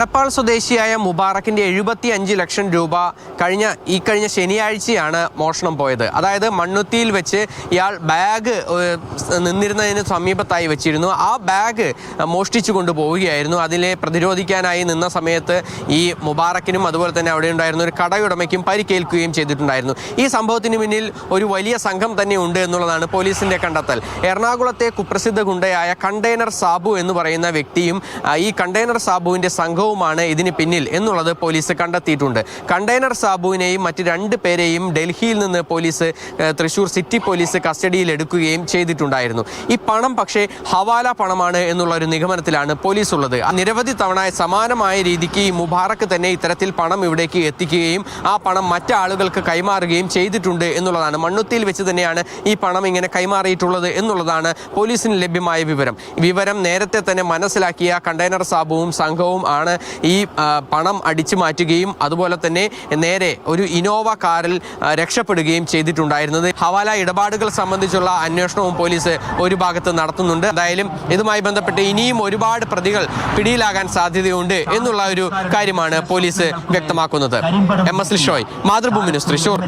നേപ്പാൾ സ്വദേശിയായ മുബാറക്കിന്റെ 75 ലക്ഷം രൂപ കഴിഞ്ഞ ശനിയാഴ്ചയാണ് മോഷണം പോയത്. അതായത് മണ്ണുത്തിയിൽ വെച്ച് ഇയാൾ ബാഗ് നിന്നിരുന്നതിന് സമീപത്തായി വെച്ചിരുന്നു. ആ ബാഗ് മോഷ്ടിച്ചു കൊണ്ടുപോവുകയായിരുന്നു. അതിനെ പ്രതിരോധിക്കാനായി നിന്ന സമയത്ത് ഈ മുബാറക്കിനും അതുപോലെ തന്നെ അവിടെ ഉണ്ടായിരുന്ന ഒരു കടയുടമയ്ക്കും പരിക്കേൽക്കുകയും ചെയ്തിട്ടുണ്ടായിരുന്നു. ഈ സംഭവത്തിന് പിന്നിൽ ഒരു വലിയ സംഘം തന്നെ ഉണ്ട് എന്നുള്ളതാണ് പോലീസിന്റെ കണ്ടെത്തൽ. എറണാകുളത്തെ കുപ്രസിദ്ധ ഗുണ്ടയായ കണ്ടെയ്നർ സാബു എന്ന് പറയുന്ന വ്യക്തിയും ഈ കണ്ടെയ്നർ സാബുവിന്റെ സംഘവും ഇതിന് പിന്നിൽ എന്നുള്ളത് പോലീസ് കണ്ടെത്തിയിട്ടുണ്ട്. കണ്ടെയ്നർ സാബുവിനെയും മറ്റ് 2 പേരെയും ഡൽഹിയിൽ നിന്ന് പോലീസ് തൃശൂർ സിറ്റി പോലീസ് കസ്റ്റഡിയിൽ എടുക്കുകയും ചെയ്തിട്ടുണ്ടായിരുന്നു. ഈ പണം പക്ഷേ ഹവാല പണമാണ് എന്നുള്ള ഒരു നിഗമനത്തിലാണ് പോലീസ് ഉള്ളത്. നിരവധി തവണ സമാനമായ രീതിക്ക് ഈ മുബാറക്ക് തന്നെ ഇത്തരത്തിൽ പണം ഇവിടേക്ക് എത്തിക്കുകയും ആ പണം മറ്റാളുകൾക്ക് കൈമാറുകയും ചെയ്തിട്ടുണ്ട് എന്നുള്ളതാണ്. മണ്ണുത്തിയിൽ വെച്ച് തന്നെയാണ് ഈ പണം ഇങ്ങനെ കൈമാറിയിട്ടുള്ളത് എന്നുള്ളതാണ് പോലീസിന് ലഭ്യമായ വിവരം. നേരത്തെ തന്നെ മനസ്സിലാക്കിയ കണ്ടെയ്നർ സാബുവും സംഘവും ആണ് ഈ പണം അടിച്ചു മാറ്റുകയും അതുപോലെ തന്നെ നേരെ ഒരു ഇനോവ കാറിൽ രക്ഷപ്പെടുകയും ചെയ്തിട്ടുണ്ടായിരുന്നത്. ഹവാല ഇടപാടുകൾ സംബന്ധിച്ചുള്ള അന്വേഷണവും പോലീസ് ഒരു ഭാഗത്ത് നടത്തുന്നുണ്ട്. എന്തായാലും ഇതുമായി ബന്ധപ്പെട്ട് ഇനിയും ഒരുപാട് പ്രതികൾ പിടിയിലാകാൻ സാധ്യതയുണ്ട് എന്നുള്ള ഒരു കാര്യമാണ് പോലീസ് വ്യക്തമാക്കുന്നത്. MS Lishoy, Mathrubhumi news, Thrissur.